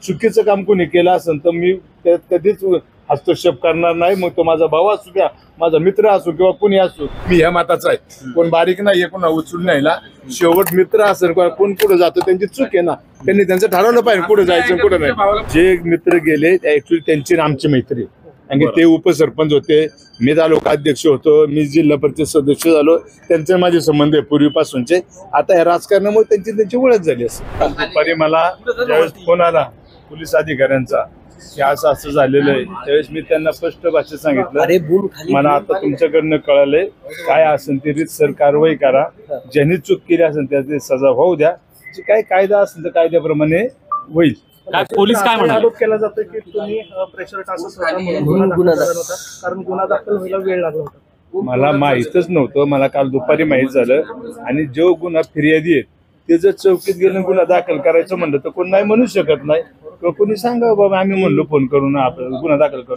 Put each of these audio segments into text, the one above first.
चुकीचं काम कोणी केलं असेल तर मी त्यात कधीच हस्तक्षेप करणार नाही. मग तो माझा भाऊ असू द्या, माझा मित्र असो किंवा कोणी असो, मी ह्या मताचा आहे. कोण बारीक नाहीये, कोणा उचलून नाही ना. शेवट मित्र असेल कोण पुढे जातो त्यांची चूक आहे ना. त्यांनी त्यांचं ठरवलं पाहिजे कुठे जायचं कुठे नाही. जे मित्र गेले ऍक्च्युली त्यांची आमची मैत्री, आणि ते उपसरपंच होते, मी तालुकाध्यक्ष होतो, मी जिल्हा परिषद सदस्य झालो. त्यांचे माझे संबंध आहे पूर्वीपासूनचे. आता या राजकारणामुळे त्यांची ओळख झाली असते. दुपारी मला ज्यावेळेस फोन आला पोलीस अधिकाऱ्यांचा की असं झालेलं आहे, त्यावेळेस मी त्यांना स्पष्ट भाषेत सांगितलं, मला आता तुमच्याकडनं कळालंय, काय असेल ती रीतसर कारवाई करा, ज्यांनी चूक केली असेल त्याची सजा होऊ द्या, जे काय कायदा असेल तर कायद्याप्रमाणे होईल. पोलीस काय म्हणाले? आरोप केला जातो की तुम्ही प्रेशर टाकत म्हणून गुन्हा दाखल होता, कारण गुन्हा दाखल व्हायला वेळ लागला होता. मला माहीतच नव्हतं, मला काल दुपारी माहीत झालं. आणि जो गुन्हा फिर्यादी आहे ते जर चौकीत गेलं गुन्हा दाखल करायचं म्हणलं तर कोण नाही म्हणू शकत नाही. कोणी सांगा बाबा आम्ही म्हणलो फोन करून आपल्याला गुन्हा दाखल करून.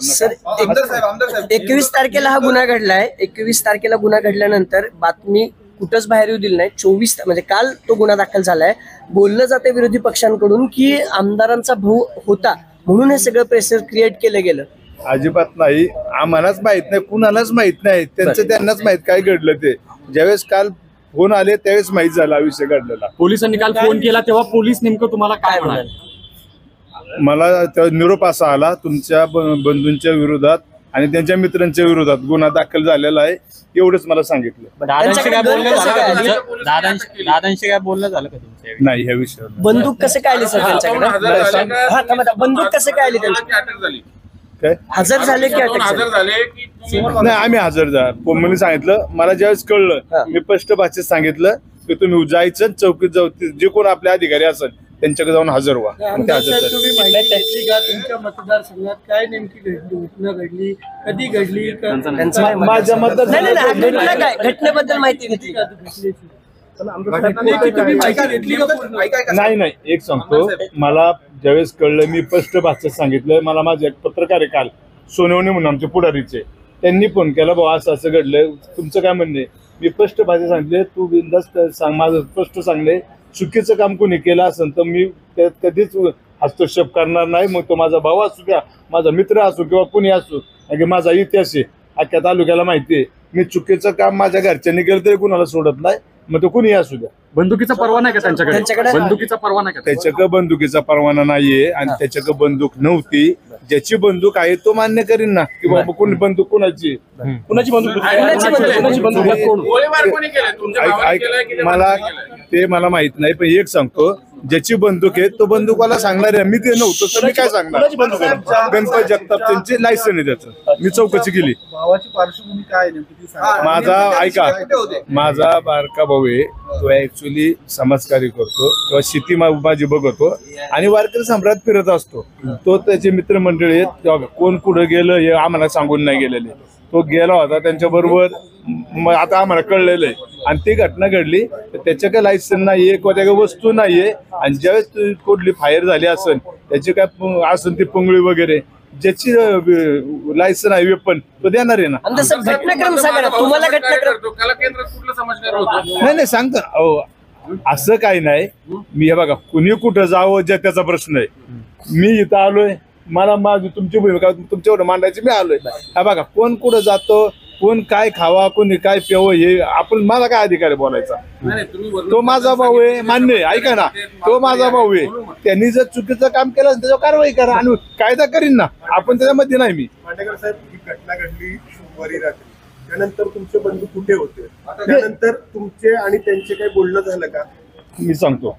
21 तारखेला हा गुन्हा घडलाय. 21 तारखेला गुन्हा घडल्यानंतर बातमी कुठंच बाहेर येऊ दिली नाही. 24 म्हणजे काल तो गुन्हा दाखल झालाय. बोललं जाते विरोधी पक्षांकडून की आमदारांचा भाऊ होता म्हणून हे सगळं प्रेशर क्रिएट केलं गेलं. अजिबात नाही. आम्हालाच माहित नाही, कुणालाच माहित नाही. त्यांनाच माहित काय घडलं ते. ज्यावेळेस काल फोन आले त्यावेळेस माहित झाला विषय घडलेला. पोलिसांनी काल फोन केला तेव्हा पोलीस नेमकं तुम्हाला काय म्हणाले? मला निरोप असा आला, तुमच्या बंधूंच्या विरोधात आणि त्यांच्या मित्रांच्या विरोधात गुन्हा दाखल झालेला आहे, एवढंच मला सांगितलं. दादांशी काय बोलणं झालं का तुमच्या? नाही, ह्या विषयावर. बंदूक कसं काय आली सर त्यांच्याकडे? बंदूक कसं काय आली त्यांच्याकडे? काय हजर झाले की अटक झाले? नाही, आम्ही हजर झालो. मी सांगितलं, मला ज्यावेळेस कळलं मी स्पष्ट भाषेत सांगितलं की तुम्ही जायचं चौकीत जाऊ, जे कोण आपले अधिकारी असेल त्यांच्याकडे जाऊन हजर व्हा. तुमच्या मतदारसंघात काय नेमकी घटना घडली, कधी घडली? माझ्या मतदार घटनेबद्दल माहिती घेतली? नाही, एक सांगतो, मला ज्यावेळेस कळलं मी स्पष्ट भाषेत सांगितलं. मला माझे एक पत्रकार आहे काल सोनवणे म्हणून आमचे पुढारीचे, त्यांनी फोन केला, भाऊ असं घडलंय, तुमचं काय म्हणणे? मी स्पष्ट भाषेत सांगितले, तू बिनधास्त सांग, माझं स्पष्ट सांगले, चुकीचं काम कोणी केलं असेल तर मी त्यात कधीच हस्तक्षेप करणार नाही. मग तो माझा भाऊ असू द्या, माझा मित्र असो किंवा कोणी असो, कारण माझा इतिहास आहे, अख्ख्या तालुक्याला माहिती आहे. मी चुकीचं काम माझ्या घरच्यांनी केलं तरी कुणाला सोडत नाही, मग तो कुणी असू द्या. बंदुकीचा परवाना आहे का त्यांच्याकडे? बंदुकीचा परवाना आहे का? त्याच्याकडे बंदुकीचा परवाना नाहीये आणि त्याच्याकडे बंदूक नव्हती. ज्याची बंदूक आहे तो मान्य करीन ना की बाबा कोणी बंदूक कुणाची बंदूक मला माहित नाही. पण एक सांगतो, ज्याची बंदूक आहे तो बंदूकवाला सांगणार आहे. मी ते नव्हतं तर मी काय सांगणार? गणपत जगताप त्यांची लायसन आहे, त्याचं मी चौकशी केली. भावाची पार्श्वभूमी काय नेमकी? माझा ऐका, माझा बारका भाऊ आहे, तो ऍक्च्युली समाजकार्य करतो किंवा शेती माझी बघतो आणि वारकरी सम्राट फिरत असतो. तो त्याचे मित्रमंडळी आहेत, कोण पुढे गेलं हे आम्हाला सांगून नाही गेलेले. तो गेला होता त्यांच्या बरोबर, आता आम्हाला कळलेलं आहे. आणि ती घटना घडली तर त्याच्या काही लायसन नाहीये किंवा त्या काही वस्तू नाहीये. आणि ज्यावेळेस कुठली फायर झाली असेल, त्याची काय असेल ती पंगळी वगैरे, ज्याची लायसन आहे वेपन तो देणार आहे ना. घटनाक्रम सांगा तुम्हाला. नाही सांगतो, असं काही नाही. मी हे बघा, कुणी कुठं जावं जे त्याचा प्रश्न आहे. मी इथं आलोय, मला माझी तुमची भूमिका तुमच्यावर मांडायची, मी आलोय. हा बघा, कोण कुठं जातो, कोण काय खावा, कोणी काय प्यावं, हे आपण, मला काय अधिकार आहे बोलायचा? तो माझा भाऊ आहे, मान्य आहे, ऐका ना, तो माझा भाऊ आहे. त्यांनी जर चुकीचं काम केलं त्याच्यावर कारवाई करा आणि कायदा करीन ना, आपण त्याच्यामध्ये नाही. मी मांडेकर साहेब, ही घटना घडली सोमवारी रात्री, त्यानंतर तुमचे बंधू कुठे होते? त्यानंतर तुमचे आणि त्यांचे काही बोलणं झालं का? मी सांगतो,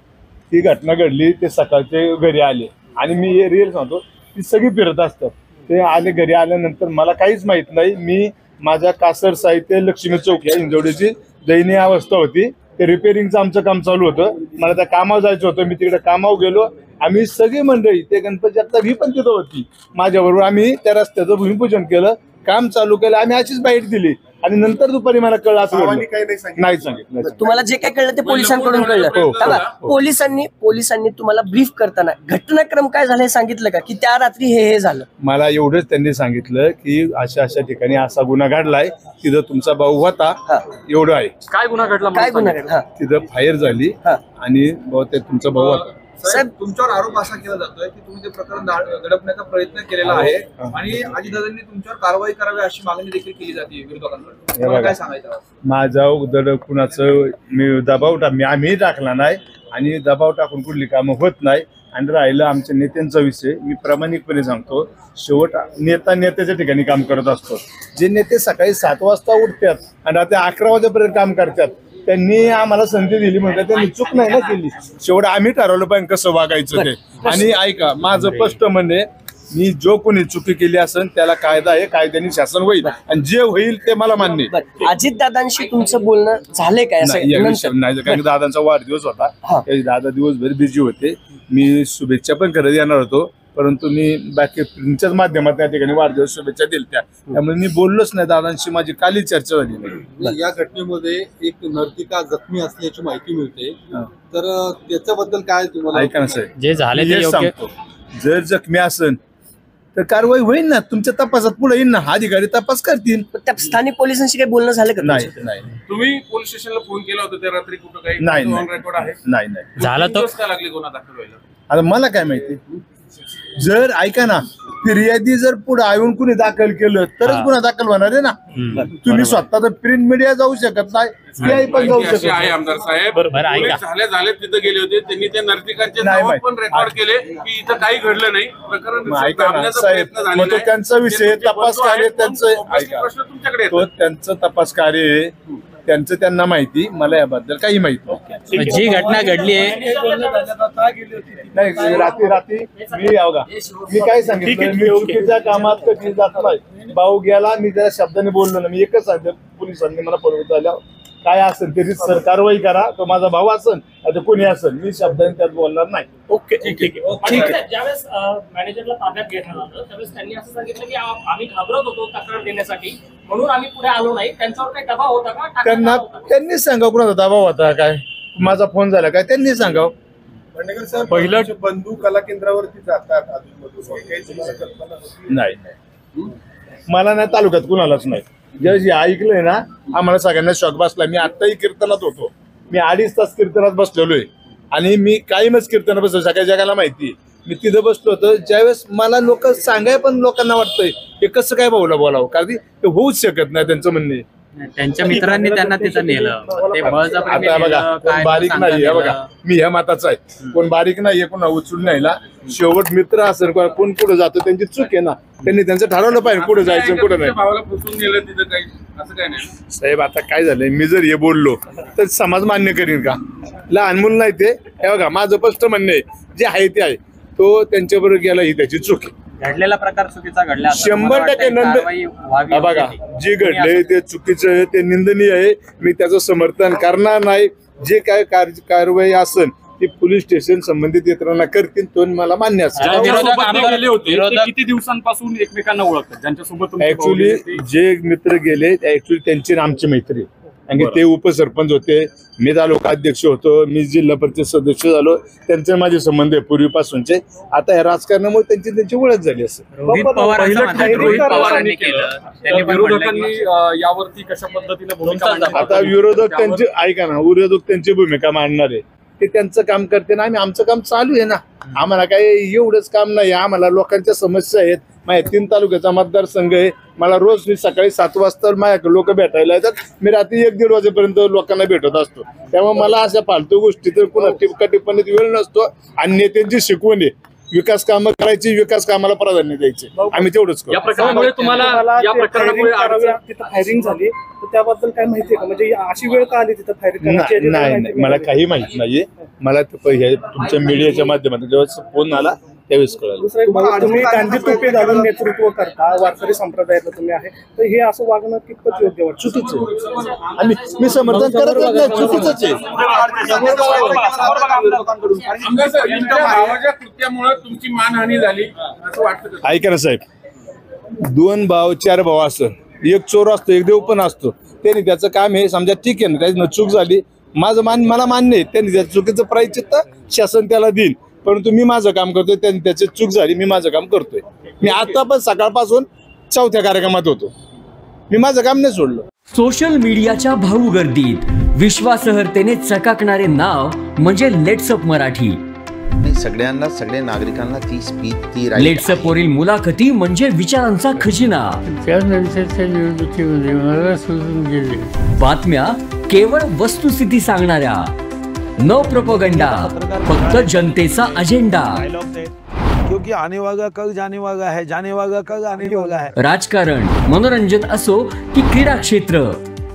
ही घटना घडली, ते सकाळचे घरी आले आणि मी हे रिअल सांगतो, ती सगळी फिरत असतात. ते आले, घरी आल्यानंतर मला काहीच माहित नाही. मी माझ्या कासर साहित्य लक्ष्मी चौक या इंजवडीची दयनीय अवस्था होती, ते रिपेअरिंगचं आमचं काम चालू होतं. मला त्या कामावर जायचं होतं, मी तिकडे कामावर गेलो. आम्ही सगळी मंडळी, ते गणपती जगताप ही पण तिथं होती माझ्याबरोबर. आम्ही त्या रस्त्याचं भूमिपूजन केलं, काम चालू केलं, आम्ही अशीच बाईट दिली. आणि नंतर दुपारी मला कळलं असं नाही सांगितलं. तुम्हाला जे काय कळलं ते पोलिसांकडून कळलं. पोलिसांनी तुम्हाला ब्रीफ करताना घटनाक्रम काय झालं हे सांगितलं का, की त्या रात्री हे झालं? मला एवढंच त्यांनी सांगितलं की अशा ठिकाणी असा गुन्हा घडलाय, तिथं तुमचा भाऊ होता, एवढं आहे. काय गुन्हा घडला? काय गुन्हा घडला? तिथं फायर झाली आणि ते तुमचा भाऊ होता. साहेब, तुमच्यावर आरोप असा केला जातोय की तुम्ही ते प्रकरण दडपण्याचा प्रयत्न केलेला आहे आणि अजितदादांनी तुमच्यावर कारवाई करावी अशी मागणी देखील केली जाते विरोधकांकडून. तुम्हाला काय सांगायचं? माझा उदड कुणाचं मी दबाव आम्ही टाकला नाही आणि दबाव टाकून कुठली कामं होत नाही. आणि राहिलं आमच्या नेत्यांचा विषय, मी प्रामाणिकपणे सांगतो, शेवट नेत्याच्या ठिकाणी काम करत असतो. जे नेते सकाळी 7 वाजता उठतात आणि रात्री 11 वाजेपर्यंत काम करतात, त्यांनी आम्हाला संधी दिली म्हणजे त्यांनी चूक नाही ना केली. शेवट आम्ही ठरवलं पाहिजे कसं वागायचं ते. आणि ऐका, माझं स्पष्ट म्हणणे, मी जो कोणी चुकी केली असेल त्याला कायदा आहे, कायद्याने शासन होईल आणि जे होईल ते मला मान्य आहे. अजितदादांशी तुमचं बोलणं झालंय काय? नाही, कारण दादांचा वाढदिवस होता, त्यावेळी दादा दिवसभर बिझी होते. मी शुभेच्छा पण करत येणार होतो, परंतु मी बाकी तुमच्याच माध्यमात त्या ठिकाणी वाढदिवस शुभेच्छा दिल्या, त्यामुळे मी बोललोच नाही. दादांशी माझी काली चर्चा झाली नाही. या घटनेमध्ये एक नर्तिका जखमी असल्याची माहिती मिळते, तर त्याच्याबद्दल काय तुम्हाला? ऐका ना साहेब, जे झाले ते योग्य. सांगतो, जर जखमी असेल तर कारवाई होईल ना, तुमच्या तपासात पुढे येईल ना, अधिकारी तपास करतील. त्या स्थानिक पोलिसांशी काही बोलणं झालं का? नाही नाही तुम्ही पोलीस स्टेशनला फोन केला होता त्या रात्री, कुठं काही नाही ऑन रेकॉर्ड आहे? नाही नाही झालं तर का लागले गुन्हा दाखल व्हायला? आता मला काय माहिती, जर ऐका ना, फिर्यादी जर पुढे येऊन कुणी दाखल केलं तरच गुन्हा दाखल होणार आहे ना. तुम्ही स्वतः तर प्रिंट मीडिया जाऊ शकत नाही, PI पण जाऊ शकत अशी आहे नाही. आमदार साहेब, बरोबर, ऐका. पोलीस झाले तिथे गेले होते, त्यांनी त्या नर्तिकांचे नाही नाव माहित. पण रेकॉर्ड केले की इथं काही घडलं नाही, प्रकरण मग ऐका ना दाबण्याचा साहेब, प्रयत्न मग झालेला तो आहे. त्यांचा विषय, ते तपास बंधू कार्य आहेत, त्यांचं. obviously ऐका, प्रश्न तुमच्याकडे तो येतात. त्यांचं तपास कार्य आहे, त्यांचं त्यांना माहिती, मला याबद्दल काही माहिती नाही. जी घटना घडली आहे, नाही रात्री मी बघा, मी काय सांगितलं, मी चुकीच्या कामात कधी जात नाही. भाऊ गेला, मी त्या शब्दाने बोललो ना, मी एकच सांगितलं, पोलिसांनी मला परवत आल्यावर काय असेल तरी सर कारवाई करा, तो माझा भाऊ असेल आता कोणी असेल, मी शब्दाने त्यात बोलणार नाही. ओके, ठीक आहे. ज्यावेळेस मॅनेजरला ताब्यात घेण्यात आलं त्यावेळेस त्यांनी असं सांगितलं की आम्ही घाबरत होतो तक्रार देण्यासाठी, म्हणून आम्ही पुढे आलो नाही. त्यांच्यावर काही दबाव होता का? त्यांना त्यांनीच सांगावं कुणाचा दबाव होता काय, माझा फोन झाला काय, त्यांनी सांगावं. भांडेकर साहेब, पहिलं- तुमचे बंधू कला केंद्रावरती जातात अधूनमधून, काही तुम्हाला कल्पना होती? नाही मला नाही, तालुक्यात कुणालाच नाही. जे ऐकलंय ना, आम्हाला सगळ्यांना शॉक बसला. मी आत्ताही कीर्तनात होतो, मी 2.5 तास कीर्तनात बसलेलोय आणि मी कायमच कीर्तनात बसलो, सगळ्या जगाला माहिती. मी तिथं बसलो होतो ज्यावेळेस मला लोक सांगाय, पण लोकांना वाटतंय हे कसं काय भाऊला बोलावं, कारण ते होऊच शकत नाही त्यांचं म्हणणे. त्यांच्या मित्रांनी त्यांना तिथं नेलं, ते बळजबरीने आता बघा, नेलं, कोण काय बारीक सांगता नाहीये नेलं. बघा, मी ह्या मताचा आहे, कोण बारीक नाहीये, कोण उचलून न्यायला. शेवट मित्र असेल, कोण पुढे जातो त्यांची चूक आहे ना, त्यांनी त्यांचं ठरवलं पाहिजे कुठे जायचं कुठे नाही. तुमच्या भावाला फसवून गेलं तिथं काही, असं काय नाही. साहेब आता काय झालंय, मी जर हे बोललो तर समाज मान्य करीन का? लहान मुलं नाही ते. हे बघा, माझं स्पष्ट म्हणणं आहे, जे आहे ते आहे, तो त्यांच्याबरोबर गेला ही त्याची चूक आहे. घडलेला प्रकार चुकीचा घडला, आता 100% मला वाटतंय नंद- कारवाई व्हावी हा बघा, होती. जे घडलंय ते चुकीचं आहे, ते निंदनीय आहे. मी त्याचं समर्थन करणार नाही. जे काय कारवाई असेल ती पोलीस स्टेशन संबंधित यंत्रणा करतील, तो मला मान्य असेल. ज्यांच्यासोबत आमदार गेले होते, ते विरोधक- किती दिवसांपासून एकमेकांना ओळखतात? ज्यांच्यासोबत तुमची ऍक्च्युली भावली होती, जे मित्र गेले ऍक्च्युली त्यांची आणि आमची मैत्री आहे. कारण की ते उपसरपंच होते, मी तालुका अध्यक्ष होतो, मी जिल्हा परिषद सदस्य झालो, त्यांचे माझे संबंध आहे पूर्वीपासूनचे. आता या राजकारणामुळे त्यांची ओळख झाली असेल. रोहित पवारांचं म्हणणं आहे, रोहित पवारांनी केलं. त्यांनी पण म्हणलं विरोधकांनी की यावरती कशा पद्धतीने भूमिका मांडली? आता विरोधक त्यांची ऐका ना, विरोधक त्यांची भूमिका मांडणार आहे, ते त्यांचं काम करते ना, आम्ही आमचं काम चालू आहे ना. आम्हाला काही एवढंच काम नाही, आम्हाला लोकांच्या समस्या आहेत. माझ्या 3 तालुक्याचा मतदारसंघ आहे, मला रोज मी सकाळी 7 वाजता माझ्याकडे लोक भेटायला येतात, मी रात्री 1-1.5 वाजेपर्यंत लोकांना भेटत असतो. त्यामुळे मला अशा फालतू गोष्टी तर पुन्हा टिपका टिप्पणीत वेळ नसतो. आणि नेत्यांची शिकवण आहे, विकास कामं करायची, विकास कामाला प्राधान्य द्यायचे, आम्ही तेवढंच या करू. प्रकरणामुळे तुम्हाला या प्रकरणामुळे तिथं फायरिंग झाली, तर त्याबद्दल काय माहिती आहे का? म्हणजे अशी वेळ का आली तिथं फायरिंग करायची? नाही, मला काही माहित नाहीये. मला तुमच्या मीडियाच्या माध्यमातून जेव्हा फोन आला त्यावेळेस कळालं. दुसरं एक भाऊ, तुम्ही गांधी टोपी घालून नेतृत्व करता, वारकरी संप्रदायातलं तुम्ही आहे, तर हे असं वागणं कितपत योग्य वाटतं? चुकीचं आहे. आणि मी समर्थन करत नाही, चुकीचंच आहे. आमदार साहेब, तुमच्या भावाच्या कृत्यामुळे तुमची मानहानी झाली असं वाटतं का? ऐका ना साहेब, 2 भाव 4 भाव असतं, एक चोर असतो, एक देव पण असतो. त्यांनी त्याचं काम आहे, समजा ठीक आहे ना, त्याची चूक झाली, मला मान्य आहे. त्यांनी त्याचं चुकीचं प्रायश्चित्त शासन त्याला देईल, परंतु मी माझं काम करतोय, त्यांनी त्याची चूक झाली, मी माझं काम करतोय. मी आता पण सकाळपासून 4थ्या कार्यक्रमात होतो, मी माझं काम नाही सोडलं. सोशल मीडियाच्या भाऊ गर्दीत विश्वासार्हतेने चकाकणारे नाव म्हणजे लेट्सअप मराठी. सगळ्यांना, सगळ्या नागरिकांना ती स्पीच, ती right लेट्सअप आहे. वरील मुलाखती म्हणजे विचारांचा खजिना. त्यानंतरच्या निवडणुकीमध्ये मला सोडून गेले. बातम्या केवळ वस्तुस्थिती सांगणाऱ्या, न प्रोपोगंडा, फक्त जनतेचा अजेंडा. क्योंकि आने वाला कल जाने वाला है, जाने वाला कल आने वाला है. राजकारण, मनोरंजन असो की क्रीडा क्षेत्र,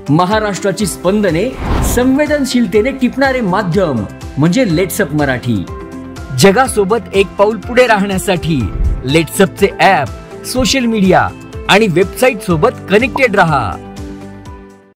महाराष्ट्राची स्पंदने संवेदनशीलतेने टिपणारे माध्यम म्हणजे लेट्सअप मराठी. जगासोबत एक पाऊल पुढे राहण्यासाठी लेट्सअपचे ॲप, सोशल मीडिया आणि वेबसाईट सोबत कनेक्टेड रहा.